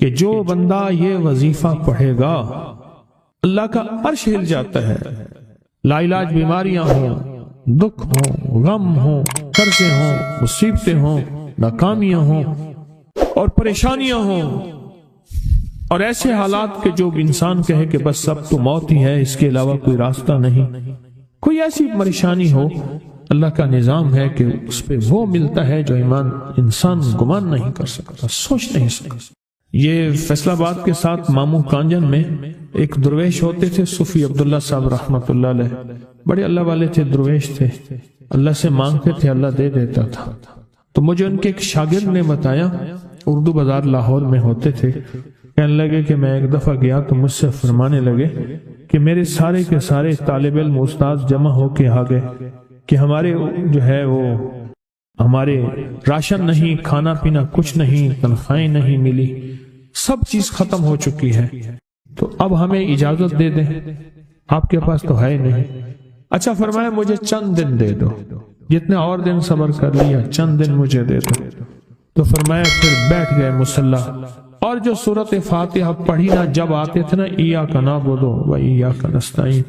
کہ جو بندہ یہ وظیفہ پڑھے گا اللہ کا عرش ہل جاتا ہے. لا علاج بیماریاں ہوں، دکھ ہوں، غم ہوں، قرضے ہوں، مصیبتیں ہوں، ناکامیاں ہوں اور پریشانیاں ہوں اور ایسے حالات کے جو انسان کہے کہ بس سب تو موت ہی ہے، اس کے علاوہ کوئی راستہ نہیں، کوئی ایسی پریشانی ہو، اللہ کا نظام ہے کہ اس پہ وہ ملتا ہے جو انسان گمان نہیں کر سکتا، سوچ نہیں سکتا. یہ فیصل آباد کے ساتھ مامو کانجن میں ایک درویش ہوتے تھے، صوفی عبداللہ صاحب رحمۃ اللہ علیہ، بڑے اللہ والے تھے، درویش تھے، اللہ سے مانگتے تھے، اللہ دے دیتا تھا. تو مجھے ان کے ایک شاگرد نے بتایا، اردو بازار لاہور میں ہوتے تھے، کہنے لگے کہ میں ایک دفعہ گیا تو مجھ سے فرمانے لگے کہ میرے سارے کے سارے طالب علم استاد جمع ہو کے آ گئے کہ ہمارے جو ہے وہ ہمارے راشن نہیں، کھانا پینا کچھ نہیں، تنخواہیں نہیں ملی، سب چیز ختم ہو چکی ہے، تو اب ہمیں اجازت دے دیں، آپ کے پاس تو ہے نہیں. اچھا فرمایا مجھے چند دن دے دو، جتنے اور دن صبر کر لیا، چند دن مجھے دے دو. تو فرمایا پھر بیٹھ گئے مصلی اور جو سورۃ فاتحہ پڑھی نا جب آتے تھے نا، ایاک نعبد و ایاک نستعین،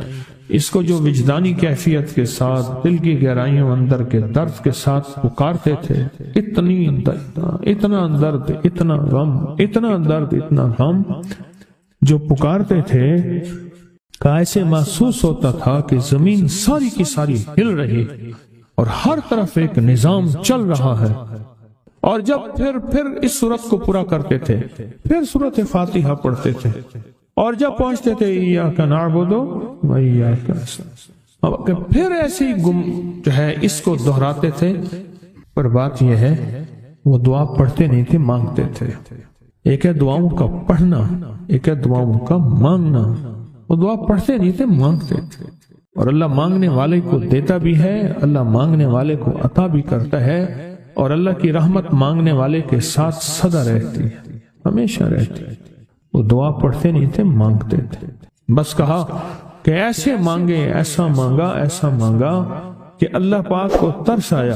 اس کو جو وجدانی کیفیت کے ساتھ دل کی گہرائیوں اندر کے درد کے ساتھ پکارتے تھے، اتنا درد، اتنا غم، اتنا درد، اتنا غم جو پکارتے تھے کہ ایسے محسوس ہوتا تھا کہ زمین ساری کی ساری ہل رہی اور ہر طرف ایک نظام چل رہا ہے. اور جب پھر اس صورت کو پورا کرتے تھے، پھر سورۃ فاتحہ پڑھتے تھے، اور جب پہنچتے تھے ایاک نعبد و ایاک نستعین، پھر ایسے ہی جو ہے اس کو دہراتے تھے. پر بات یہ ہے وہ دعا پڑھتے نہیں تھے، مانگتے تھے. ایک ہے دعاؤں کا پڑھنا، ایک ہے دعاؤں کا مانگنا. وہ دعا پڑھتے نہیں تھے، مانگتے تھے. اور اللہ مانگنے والے کو دیتا بھی ہے، اللہ مانگنے والے کو عطا بھی کرتا ہے، اور اللہ کی رحمت مانگنے والے کے ساتھ سدا رہتی ہے، ہمیشہ رہتی ہے. وہ دعا پڑھتے نہیں تھے، مانگتے تھے. بس کہا کہ ایسے مانگے، ایسا مانگا، ایسا مانگا کہ اللہ پاک کو ترس آیا.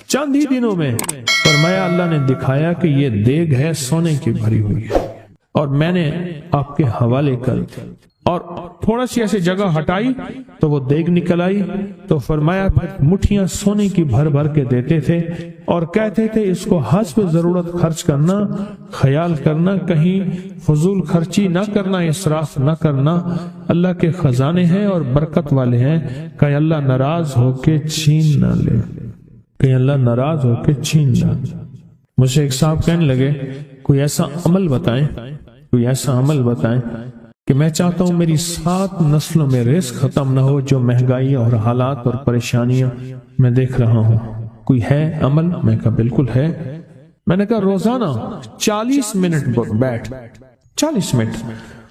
چند ہی دنوں میں فرمایا اللہ نے دکھایا کہ یہ دیگ ہے سونے کی بھری ہوئی ہے، اور میں نے آپ کے حوالے کر دی، اور تھوڑا سی ایسے جگہ ہٹائی تو وہ دیگ نکل آئی. تو فرمایا پھر مٹھیاں سونے کی بھر بھر کے دیتے تھے اور کہتے تھے اس کو حسب ضرورت خرچ کرنا، خیال کرنا، کہیں فضول خرچی نہ کرنا، اسراف نہ کرنا. اللہ کے خزانے ہیں اور برکت والے ہیں، کہ اللہ ناراض ہو کے چھین نہ لے، کہ اللہ ناراض ہو کے چھین نہ لے. مجھ سے ایک صاحب کہنے لگے کوئی ایسا عمل بتائیں، کوئی ایسا عمل بتائیں کہ میں چاہتا ہوں میری 7 نسلوں میں رزق ختم نہ ہو، جو مہنگائی اور حالات اور پریشانیاں میں دیکھ رہا ہوں. کوئی ہے عمل؟ میں کہا بالکل ہے. میں نے کہا روزانہ 40 منٹ بیٹھ، 40 منٹ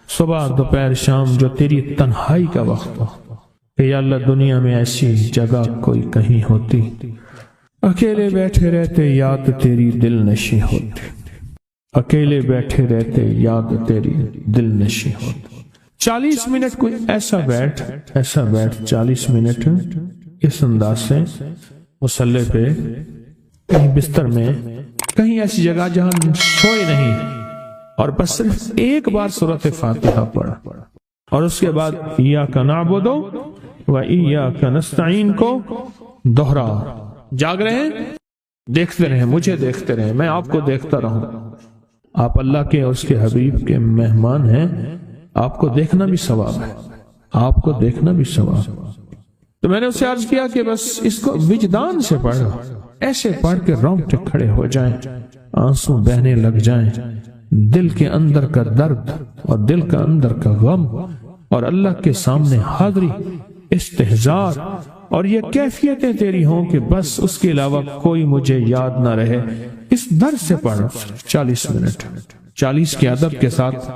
صبح دوپہر شام، جو تیری تنہائی کا وقت ہو، کہ یا اللہ دنیا میں ایسی جگہ کوئی کہیں ہوتی، اکیلے بیٹھے رہتے یاد تیری دل نشی ہوتی، اکیلے بیٹھے رہتے یاد تیری دل نشی ہوتی. 40 منٹ کوئی ایسا بیٹھ 40 منٹ اس انداز سے مصلی پہ، کہیں بستر میں، کہیں ایسی جگہ جہاں سوئے نہیں، اور بس صرف ایک بار سورۃ فاتحہ پڑھا، اور اس کے بعد ایاک نعبد و ایاک نستعین کو دوہرا. جاگ رہے ہیں، دیکھتے رہیں، مجھے دیکھتے رہیں، میں آپ کو دیکھتا رہوں. آپ اللہ کے اور اس کے حبیب کے مہمان ہیں، آپ کو دیکھنا بھی ثواب ہے، آپ کو دیکھنا بھی ثواب. تو میں نے اسے عرض کیا کہ بس اس کو وجدان سے پڑھو، ایسے پڑھ کے رونگٹے کھڑے ہو جائیں، آنسو بہنے لگ جائیں، دل کے اندر کا درد اور دل کا اندر کا غم اور اللہ کے سامنے حاضری، استحضار، اور یہ کیفیتیں تیری ہوں کہ بس اس کے علاوہ کوئی مجھے یاد نہ رہے. اس درد سے پڑھو 40 منٹ. 40 کے عدد کے ساتھ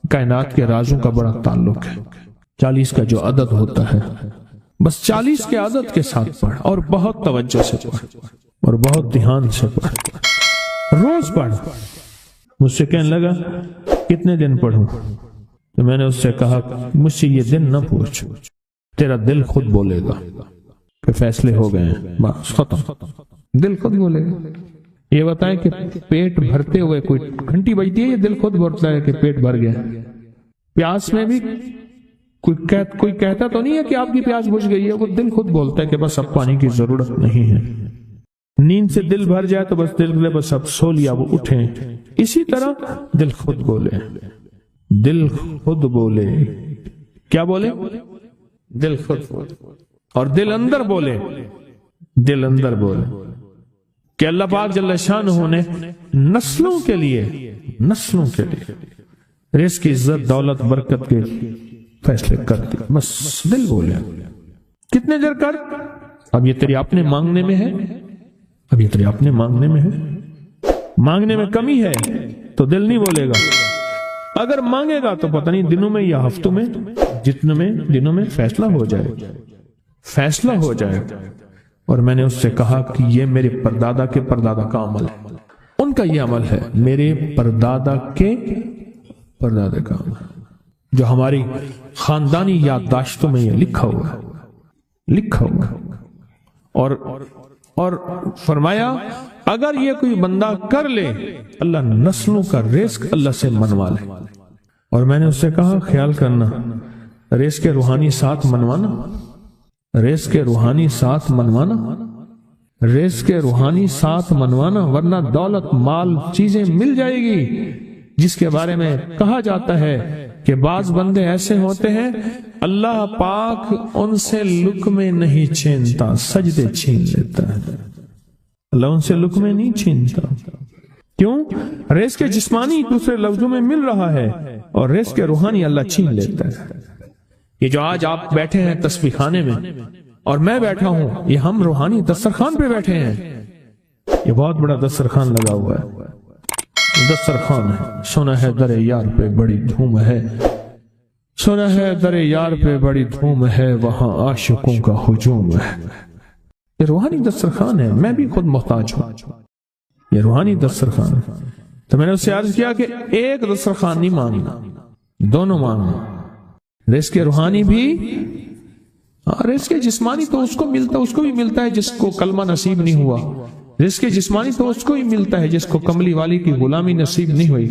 کائنات کے رازوں کا بڑا تعلق ہے. 40 کا جو عدد ہوتا ہے، بس 40 کے عدد کے ساتھ پڑھ، اور بہت توجہ سے پڑھ، اور بہت دھیان سے پڑھ، روز پڑھ. مجھ سے کہنے لگا کتنے دن پڑھوں؟ تو میں نے اس سے کہا مجھ سے یہ دن نہ پوچھ، تیرا دل خود بولے گا کہ فیصلے ہو گئے ہیں، بس ختم. دل خود بولے گا. یہ بتائیں کہ پیٹ بھرتے ہوئے کوئی گھنٹی بجتی ہے یا دل خود بولتا ہے کہ پیٹ بھر گیا؟ پیاس میں بھی کوئی کہتا تو نہیں ہے کہ آپ کی پیاس بجھ گئی ہے، وہ دل خود بولتا ہے کہ بس اب پانی کی ضرورت نہیں ہے۔ نیند سے دل بھر جائے تو بس دل بولے بس اب سو لیا، وہ اٹھیں۔ اسی طرح دل خود بولے، دل خود بولے، کیا بولے؟ دل خود بولے، اور دل اندر بولے، دل اندر بولے کہ اللہ پاک جل شانہ نے نسلوں کے لیے رزق کی عزت، دولت، برکت کے فیصلے کر دی، بس دل بولے۔ کتنے دیر کر؟ اب یہ تیری اپنے مانگنے میں ہے، اب یہ تیری اپنے مانگنے میں ہے۔ مانگنے میں کمی ہے تو دل نہیں بولے گا، اگر مانگے گا تو پتہ نہیں دنوں میں یا ہفتوں میں، جتنے میں دنوں میں فیصلہ ہو جائے۔ اور میں نے اس سے کہا کہ یہ میرے پردادا کے پردادا کا عمل ہے، ان کا یہ عمل ہے، میرے پردادا کے پردادا کا عمل، جو ہماری خاندانی یادداشتوں میں یہ لکھا ہوا اور فرمایا اگر یہ کوئی بندہ کر لے اللہ نسلوں کا رزق اللہ سے منوا لے۔ اور میں نے اس سے کہا خیال کرنا، رزق کے روحانی ساتھ منوانا، رزق کے روحانی ساتھ منوانا، رزق کے روحانی ساتھ منوانا، ورنہ دولت، مال، چیزیں مل جائے گی جس کے بارے میں کہا جاتا ہے کہ بعض بندے ایسے ہوتے ہیں اللہ پاک ان سے لقمے نہیں چھینتا، سجدے چھین لیتا ہے۔ اللہ ان سے لقمے نہیں چھینتا، کیوں؟ رزق جسمانی دوسرے لفظوں میں مل رہا ہے اور رزق روحانی اللہ چھین لیتا ہے۔ یہ جو آج آپ بیٹھے ہیں تسبیح خانے میں اور میں بیٹھا ہوں، یہ ہم روحانی دسترخوان پہ بیٹھے ہیں۔ یہ بہت بڑا دسترخوان لگا ہوا ہے، دسترخوان ہے، سنا ہے در یار پہ بڑی دھوم ہے، سنا ہے در یار پہ بڑی دھوم ہے، وہاں عاشقوں کا ہجوم ہے۔ یہ روحانی دسترخوان ہے، میں بھی خود محتاج ہوں، یہ روحانی دسترخوان ہے۔ تو میں نے اس سے عرض کیا کہ ایک دسترخوان نہیں مانگنا، دونوں مانگنا، رزق روحانی بھی، رزق جسمانی تو اس کو بھی ملتا ہے جس کو کلمہ نصیب نہیں ہوا، رزق جسمانی تو اس کو ہی ملتا ہے جس کو کملی والی کی غلامی نصیب نہیں ہوئی،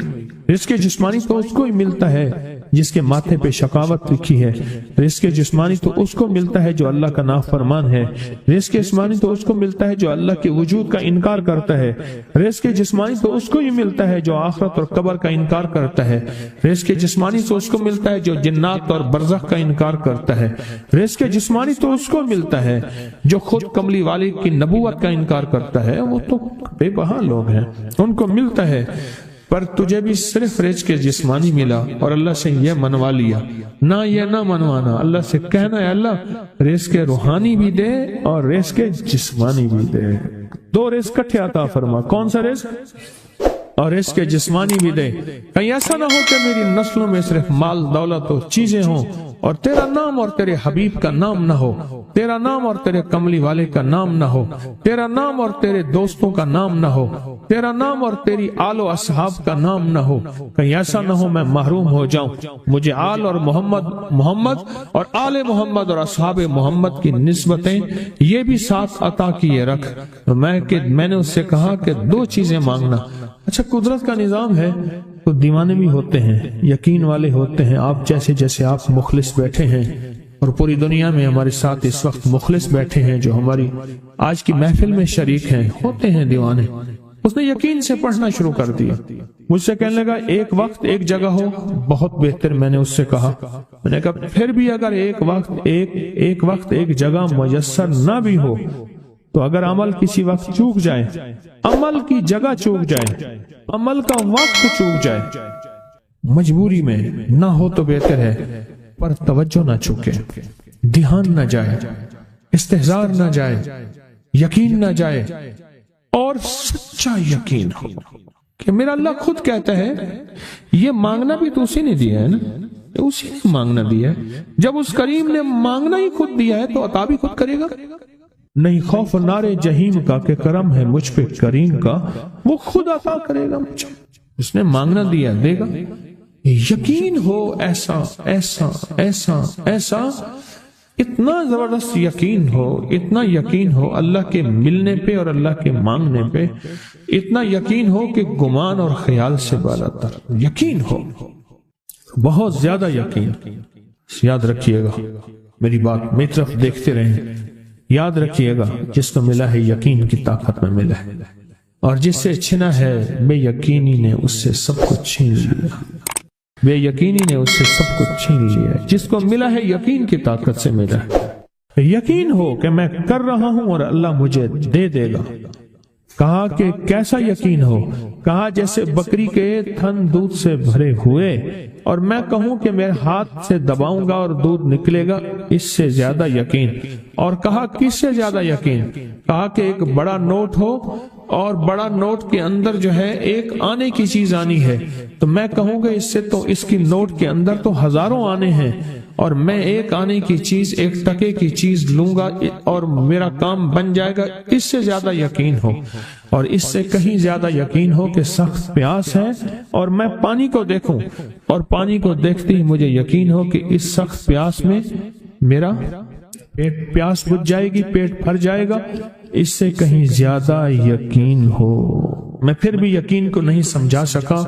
رزق جسمانی تو اس کو ہی ملتا ہے جس کے ماتھے پہ شقاوت لکھی ہے، رزق جسمانی تو اس کو ملتا ہے جو اللہ کا نافرمان ہے، رزق جسمانی تو اس کو ملتا ہے جو اللہ کے وجود کا انکار کرتا ہے، رزق جسمانی تو اس کو ہی ملتا ہے جو آخرت اور قبر کا انکار کرتا ہے، رزق جسمانی تو اس کو ملتا ہے جو جنات اور برزخ کا انکار کرتا ہے، رزق جسمانی تو اس کو ملتا ہے جو خود کملی والی کی نبوت کا انکار کرتا ہے، وہ تو بے بہا لوگ ہیں، ان کو ملتا ہے۔ پر تجھے بھی صرف رزق جسمانی ملا اور اللہ سے یہ منوا لیا، نہ یہ نہ منوانا، اللہ سے کہنا ہے اللہ رزق روحانی بھی دے اور رزق جسمانی بھی دے، دو رزق کٹھے عطا فرما، کون سا رزق؟ اور رزق جسمانی بھی دے۔ کہیں ایسا نہ ہو کہ میری نسلوں میں صرف مال، دولت اور چیزیں ہوں اور تیرا نام اور تیرے حبیب کا نام نہ ہو، تیرا نام اور تیرے کملی والے کا نام نہ ہو، تیرا نام اور تیرے دوستوں کا نام نہ ہو، تیرا نام اور تیری آل و اصحاب کا نام نہ ہو۔ کہیں ایسا نہ ہو میں محروم ہو جاؤں، مجھے آل اور محمد اور آل محمد اور اصحاب محمد کی نسبتیں یہ بھی ساتھ عطا کیے رکھ۔ میں نے اس سے کہا کہ دو چیزیں مانگنا۔ اچھا قدرت کا نظام ہے، تو دیوانے بھی ہوتے ہیں، یقین والے ہوتے ہیں، آپ جیسے آپ مخلص بیٹھے ہیں اور پوری دنیا میں ہمارے ساتھ اس وقت مخلص بیٹھے ہیں جو ہماری آج کی محفل میں شریک ہیں، ہوتے ہیں دیوانے۔ اس نے یقین سے پڑھنا شروع کر دیا، مجھ سے کہنے لگا ایک وقت ایک جگہ ہو بہت بہتر۔ میں نے اس سے کہا، میں نے کہا پھر بھی اگر ایک وقت ایک جگہ میسر نہ بھی ہو تو اگر عمل کسی وقت چوک جائے، عمل کی جگہ چوک جائے، عمل کا وقت چوک جائے، مجبوری میں نہ ہو تو بہتر ہے، پر توجہ نہ چوکے، دھیان نہ جائے، استحضار نہ جائے، یقین نہ جائے، اور سچا یقین ہو کہ میرا اللہ خود کہتا ہے یہ مانگنا بھی تو اسی نے دیا ہے نا، اسی نے مانگنا دیا ہے۔ جب اس کریم نے مانگنا ہی خود دیا ہے تو عطا بھی خود کرے گا۔ نہیں خوف نارے جہیم کا کہ کرم ہے مجھ پہ کریم کا، وہ خود عطا کرے گا مجھے، اس نے مانگنا دیا دے گا۔ یقین ہو ایسا ایسا ایسا ایسا اتنا زبردست یقین ہو، اتنا یقین ہو اللہ کے ملنے پہ اور اللہ کے مانگنے پہ، اتنا یقین ہو کہ گمان اور خیال سے بالا تر یقین ہو، بہت زیادہ یقین۔ یاد رکھیے گا میری بات، میری طرف دیکھتے رہیں، یاد رکھیے گا جس کو ملا ہے یقین کی طاقت میں ملا ہے، اور جس سے چھنا ہے بے یقینی نے اس سے سب کچھ چھین لیا، بے یقینی نے اس سے سب کچھ چھین لیا۔ جس کو ملا ہے یقین کی طاقت سے ملا ہے، یقین ہو کہ میں کر رہا ہوں اور اللہ مجھے دے دے گا۔ کہا کہ کیسا یقین ہو؟ کہا جیسے بکری کے تھن دودھ سے بھرے ہوئے اور میں کہوں کہ میرے ہاتھ سے دباؤں گا اور دودھ نکلے گا، اس سے زیادہ یقین۔ اور کہا کس سے زیادہ یقین؟ کہا کہ ایک بڑا نوٹ ہو اور بڑا نوٹ کے اندر جو ہے ایک آنے کی چیز آنی ہے، تو میں کہوں گا اس سے تو اس کی نوٹ کے اندر تو ہزاروں آنے ہیں، اور میں ایک آنے کی چیز، ایک ٹکے کی چیز لوں گا اور میرا کام بن جائے گا۔ اس سے زیادہ یقین ہو، اور اس سے کہیں زیادہ یقین ہو کہ سخت پیاس ہے اور میں پانی کو دیکھوں، اور پانی کو دیکھتے ہی مجھے یقین ہو کہ اس سخت پیاس میں میرا پیاس بجھ جائے گی، پیٹ بھر جائے گا۔ اس سے کہیں زیادہ یقین ہو۔ میں پھر بھی یقین کو نہیں سمجھا سکا،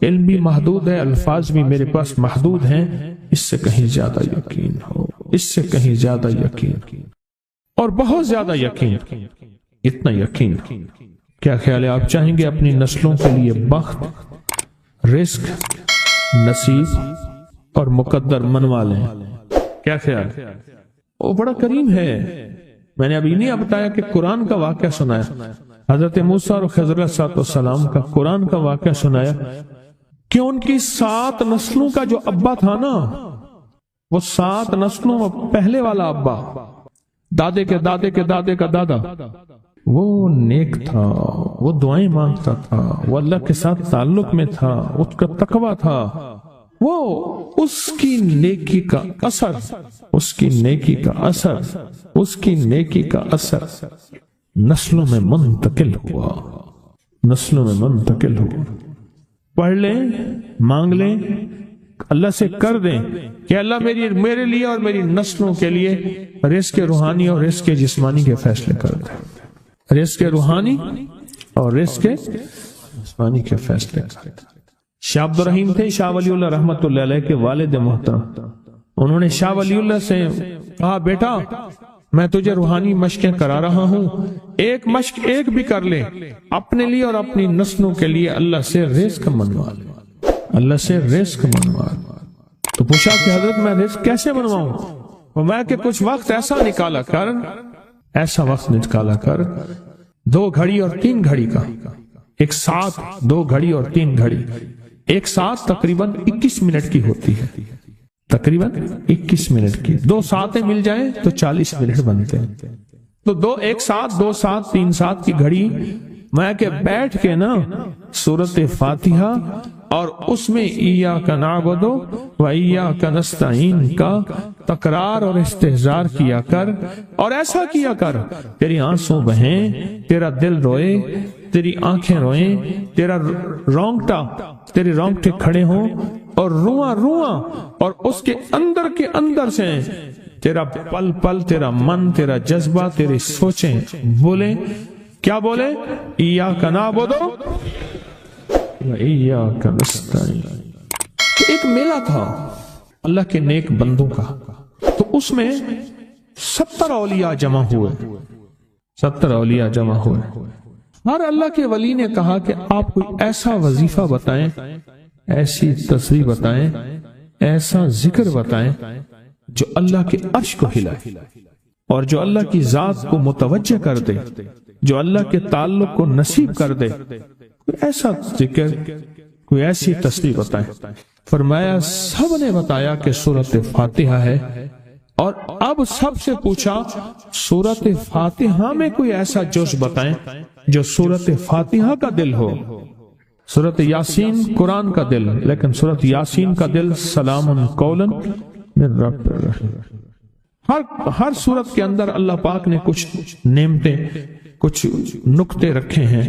علم بھی محدود ہے، الفاظ بھی میرے پاس محدود ہیں۔ اس سے کہیں زیادہ یقین ہو، اس سے کہیں زیادہ یقین، اور بہت زیادہ یقین، اتنا یقین۔ کیا خیال ہے؟ آپ چاہیں گے اپنی نسلوں کے لیے بخت، رزق، نصیب اور مقدر منوا لیں؟ کیا خیال؟ وہ بڑا کریم ہے۔ میں نے ابھی نہیں بتایا کہ قرآن کا واقعہ سنایا، حضرت موسیٰ اور خضر علیہ السلام کا قرآن کا واقعہ سنایا کہ ان کی 7 نسلوں کا جو ابا تھا نا، وہ 7 نسلوں میں پہلے والا ابا، دادے کے دادے کے دادے کا دادا، وہ نیک تھا، وہ دعائیں مانگتا تھا، وہ اللہ کے ساتھ تعلق میں تھا، اس کا تقویٰ تھا، وہ اس کی نیکی کا اثر، اس کی نیکی کا اثر، اس کی نیکی کا اثر نسلوں میں منتقل ہوا، نسلوں میں منتقل ہوا۔ پڑھ لیں، مانگ لیں، اللہ سے کر دیں کہ اللہ میرے لیے اور میری نسلوں کے لیے رزق روحانی اور رزق جسمانی کے فیصلے کر دیں، رزق روحانی اور رزق جسمانی کے فیصلے کر دیں۔ شاہ عبد الرحیم تھے شاہ ولی اللہ رحمۃ اللہ علیہ کے والد محترم۔ انہوں نے شاہ ولی اللہ سے کہا بیٹا میں تجھے روحانی مشقیں کرا رہا ہوں، ایک مشق ایک بھی کر لے، اپنے لیے اور اپنی نسلوں کے لیے اللہ سے رزق منوا لے، اللہ سے رزق منوا لے۔ تو پوچھا کہ حضرت میں رزق کیسے منواؤں؟ وہ میں کہ کچھ وقت ایسا نکالا کر، ایسا وقت نکالا کر 2 گھڑی اور 3 گھڑی کا، ایک ساتھ 2 گھڑی اور 3 گھڑی، ایک ساتھ تقریباً 21 منٹ کی ہوتی ہے، تقریباً 21 منٹ کی، 2 ساتیں مل جائیں تو 40 منٹ بنتے ہیں، تو ایک ساتھ 2 ساتھ 3 ساتھ کی گھڑی میں کہ بیٹھ کے نا سورۃ فاتحہ اور اس میں ایاک نعبد و ایاک نستعین کا تکرار اور استحضار کیا کر، اور ایسا کیا کر تیری آنسوں بہیں، تیرا دل روئے، تیری آنکھیں روئیں، تیرے رونگٹے کھڑے ہوں اور رواں اور اس کے اندر سے تیرا پل پل، تیرا من، تیرا جذبہ، تیری سوچیں بولیں، کیا بولے؟ ایاک نعبد و ایاک نستعین۔ ایک میلہ تھا اللہ کے نیک بندوں کا، تو اس میں 70 اولیاء جمع ہوئے، 70 اولیاء جمع ہوئے۔ ہر اللہ کے ولی نے کہا کہ آپ کوئی ایسا وظیفہ بتائیں، ایسی تصویر بتائیں، ایسا ذکر بتائیں جو اللہ کے عرش کو ہلائے اور جو اللہ کی ذات کو متوجہ کر دے، جو اللہ کے تعلق کو نصیب کر دے، کوئی ایسا ذکر، کوئی ایسی تصویر بتائیں۔ فرمایا سب نے بتایا کہ سورۃ فاتحہ ہے، اور اب سب سے پوچھا سورۃ فاتحہ میں کوئی ایسا جز بتائیں جو سورۃ فاتحہ کا دل ہو۔ سورۃ یاسین قرآن کا دل، لیکن سورۃ یاسین کا دل سلام قولا من رب الرحیم۔ ہر سورت کے اندر اللہ پاک نے کچھ نعمتیں، کچھ نکتے رکھے ہیں،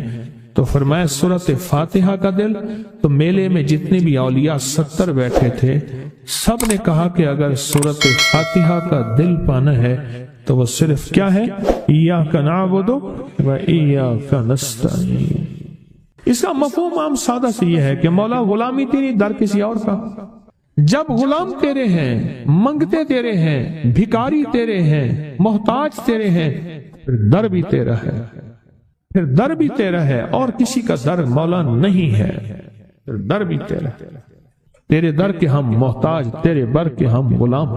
تو فرمایا سورۃ فاتحہ کا دل۔ تو میلے میں جتنے بھی اولیاء 70 بیٹھے تھے، سب نے کہا کہ اگر سورۃ فاتحہ کا دل پانا ہے تو وہ صرف کیا ہے؟ ایاک نعبد و ایاک نستعین۔ اس کا مفہوم عام سادہ سے یہ ہے کہ مولا غلامی تیری، در کسی اور کا۔ جب غلام تیرے ہیں، منگتے تیرے ہیں، بھکاری تیرے ہیں، محتاج تیرے ہیں، پھر در بھی تیرا ہے، پھر در بھی تیرا ہے، اور کسی کا در مولا نہیں ہے، پھر در بھی تیرا ہے۔ تیرے در کے ہم محتاج، تیرے بر کے ہم غلام۔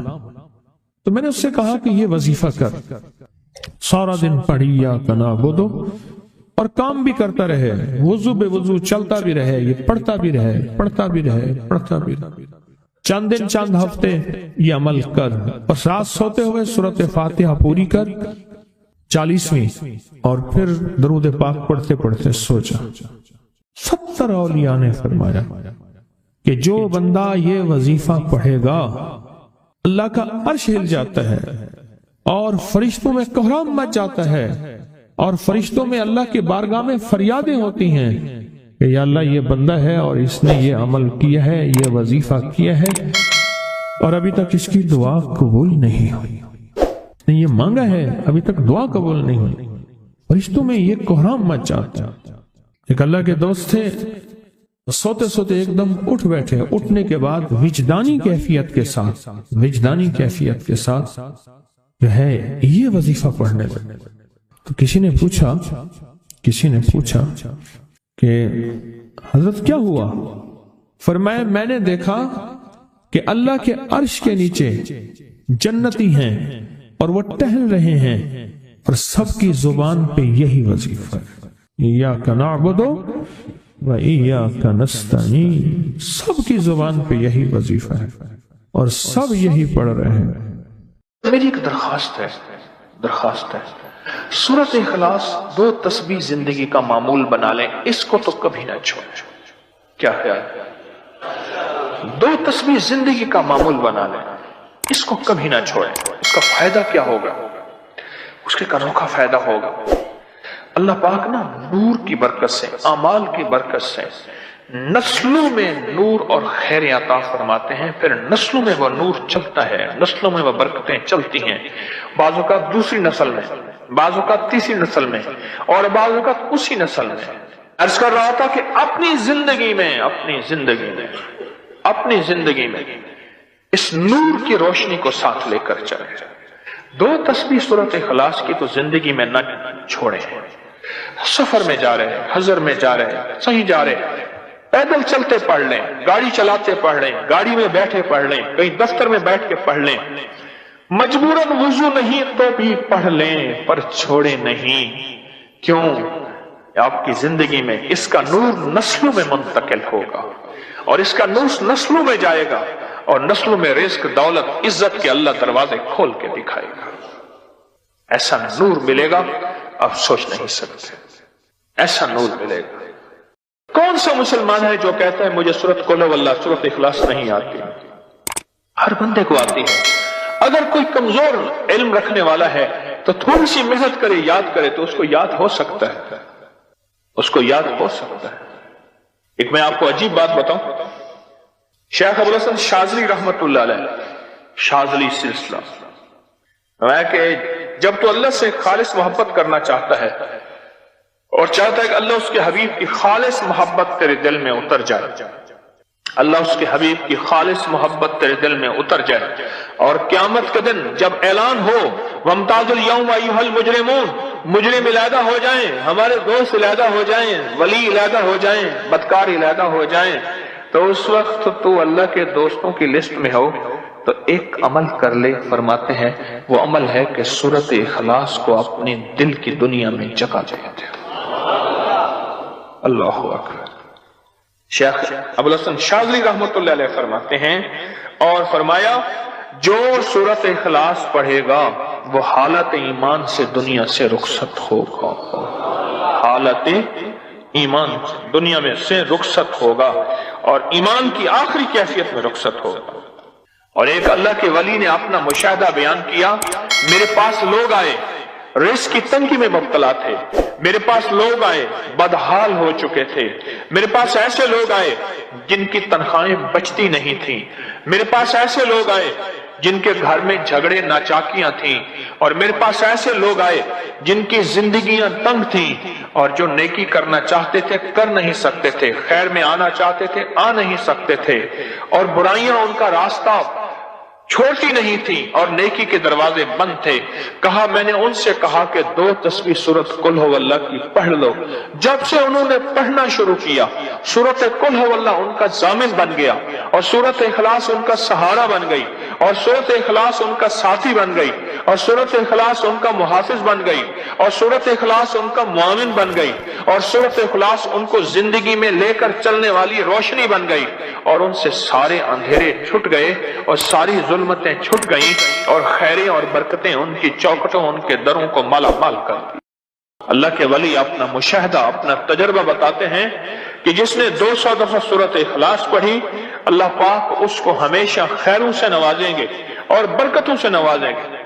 تو میں نے اس سے کہا کہ یہ وظیفہ کر، سارا دن پڑھی ایاک نعبد، اور کام بھی کرتا رہے، وضو بے وضو چلتا بھی رہے، یہ پڑھتا بھی رہے، پڑھتا بھی رہے، پڑھتا بھی رہے، چند دن چند ہفتے یہ عمل کر، اور رات سوتے ہوئے سورۃ فاتحہ پوری کر 40ویں، اور پھر درود پاک پڑھتے پڑھتے سو جا۔ 70 اولیاء نے فرمایا کہ جو بندہ یہ وظیفہ پڑھے گا اللہ کا عرش ہل جاتا ہے، اور فرشتوں میں کوہرام مچ جاتا ہے، اور فرشتوں میں اللہ کے بارگاہ میں فریادیں ہوتی ہیں کہ یا اللہ یہ بندہ ہے اور اس نے یہ عمل کیا ہے، یہ وظیفہ کیا ہے، اور ابھی تک اس کی دعا قبول نہیں ہوئی، اس نے یہ مانگا ہے ابھی تک دعا قبول نہیں ہوئی، فرشتوں میں یہ کوہرام مچ جاتا ہے۔ ایک اللہ کے دوست تھے، سوتے سوتے ایک دم اٹھ بیٹھے، اٹھنے کے بعد وجدانی کیفیت کے ساتھ جو ہے یہ وظیفہ پڑھنے لگے۔ تو کسی نے پوچھا کہ حضرت کیا ہوا؟ فرمایا میں نے دیکھا کہ اللہ کے عرش کے نیچے جنتی ہیں اور وہ ٹہل رہے ہیں، اور سب کی زبان پہ یہی وظیفہ ہے، ایاک نعبد و ایاک نستعین، سب کی زبان پہ یہی وظیفہ ہے اور سب یہی پڑھ رہے ہیں۔ میری ایک درخواست ہے، سورۃ اخلاص 2 تسبیح زندگی کا معمول بنا لیں، اس کو تو کبھی نہ چھوڑیں۔ کیا خیال ہے؟ 2 تسبیح زندگی کا معمول بنا لیں، اس کو کبھی نہ چھوڑیں۔ اس کا فائدہ کیا ہوگا؟ اس کے انوکھا فائدہ ہوگا۔ اللہ پاک نا نور کی برکت سے، اعمال کی برکت سے نسلوں میں نور اور خیر عطا فرماتے ہیں، پھر نسلوں میں وہ نور چلتا ہے، نسلوں میں وہ برکتیں چلتی ہیں، بعض اوقات دوسری نسل میں، بعض اوقات تیسری نسل میں، اور بعض اوقات اسی نسل میں۔ عرض کر رہا تھا کہ اپنی زندگی میں اس نور کی روشنی کو ساتھ لے کر چلیں۔ 2 تسبیح سورۃ اخلاص کی تو زندگی میں نہ چھوڑیں۔ سفر میں جا رہے ہیں، حضر میں جا رہے ہیں، صحیح جا رہے ہیں، پیدل چلتے پڑھ لیں، گاڑی چلاتے پڑھ لیں، گاڑی میں بیٹھے پڑھ لیں، کہیں دفتر میں بیٹھ کے پڑھ لیں، مجبوراً وضو نہیں تو بھی پڑھ لیں، پر چھوڑے نہیں۔ کیوں؟ آپ کی زندگی میں اس کا نور نسلوں میں منتقل ہوگا، اور اس کا نور نسلوں میں جائے گا، اور نسلوں میں رزق، دولت، عزت کے اللہ دروازے کھول کے دکھائے گا۔ ایسا نور ملے گا آپ سوچ نہیں سکتے، ایسا نور ملے گا۔ کون سا مسلمان ہے جو کہتا ہے مجھے سورۃ قل ہو اللہ، سورۃ اخلاص نہیں آتی؟ ہر بندے کو آتی ہے۔ اگر کوئی کمزور علم رکھنے والا ہے تو تھوڑی سی محنت کرے، یاد کرے تو اس کو یاد ہو سکتا ہے، ایک میں آپ کو عجیب بات بتاؤں، شیخ ابوالحسن شاذلی رحمت اللہ علیہ، شاذلی سلسلہ، میں کہ جب تو اللہ سے خالص محبت کرنا چاہتا ہے اور چاہتا ہے کہ اللہ اس کے حبیب کی خالص محبت تیرے دل میں اتر جائے، اللہ اس کے حبیب کی خالص محبت تیرے دل میں اتر جائے، اور قیامت کے دن جب اعلان ہو وَامْتَازُوا الْيَوْمَ أَيُّهَا الْمُجْرِمُونَ، مجرم علیحدہ ہو جائیں، ہمارے دوست علیحدہ ہو جائیں، ولی علیحدہ ہو جائیں، بدکار علیحدہ ہو جائیں، تو اس وقت تو اللہ کے دوستوں کی لسٹ میں ہو تو ایک عمل کر لے۔ فرماتے ہیں وہ عمل ہے کہ سورۃ اخلاص کو اپنے دل کی دنیا میں جگہ دے دے۔ اللہ اکبر۔ شیخ ابوالحسن شاذلی رحمت اللہ علیہ فرماتے ہیں، اور فرمایا جو سورۃ اخلاص پڑھے گا وہ حالت ایمان سے دنیا سے رخصت ہوگا، حالت ایمان دنیا میں سے رخصت ہوگا، اور ایمان کی آخری کیفیت میں رخصت ہوگا۔ اور ایک اللہ کے ولی نے اپنا مشاہدہ بیان کیا، میرے پاس لوگ آئے رزق کی تنگی میں مبتلا تھے، میرے پاس لوگ آئے بدحال ہو چکے تھے، میرے پاس ایسے لوگ آئے جن کی تنخواہیں بچتی نہیں تھیں، میرے پاس ایسے لوگ آئے جن کے گھر میں جھگڑے ناچاکیاں تھیں، اور میرے پاس ایسے لوگ آئے جن کی زندگیاں تنگ تھیں اور جو نیکی کرنا چاہتے تھے کر نہیں سکتے تھے، خیر میں آنا چاہتے تھے آ نہیں سکتے تھے، اور برائیاں ان کا راستہ چھوڑتی نہیں تھی اور نیکی کے دروازے بند تھے۔ کہا میں نے ان سے کہا کہ 2 تسبیح سورت قل ہو اللہ کی پڑھ لو۔ جب سے انہوں نے پڑھنا شروع کیا سورت قل ہو اللہ ان کا ضامن بن گیا، اور سورت اخلاص ان کا سہارا بن گئی، اور سورت اخلاص ان کا ساتھی بن گئی، اور سورت اخلاص ان کا محافظ بن گئی، اور سورت اخلاص ان کا معاون بن گئی، اور سورت اخلاص ان کو زندگی میں لے کر چلنے والی روشنی بن گئی، اور ان سے سارے اندھیرے چھٹ گئے اور ساری ظلمتیں چھٹ گئیں، اور خیریں اور برکتیں ان کی چوکھٹوں ان کے دروں کو مالا مال کر دی۔ اللہ کے ولی اپنا مشاہدہ اپنا تجربہ بتاتے ہیں کہ جس نے 200 دفعہ سورت اخلاص پڑھی اللہ پاک اس کو ہمیشہ خیروں سے نوازیں گے اور برکتوں سے نوازیں گے۔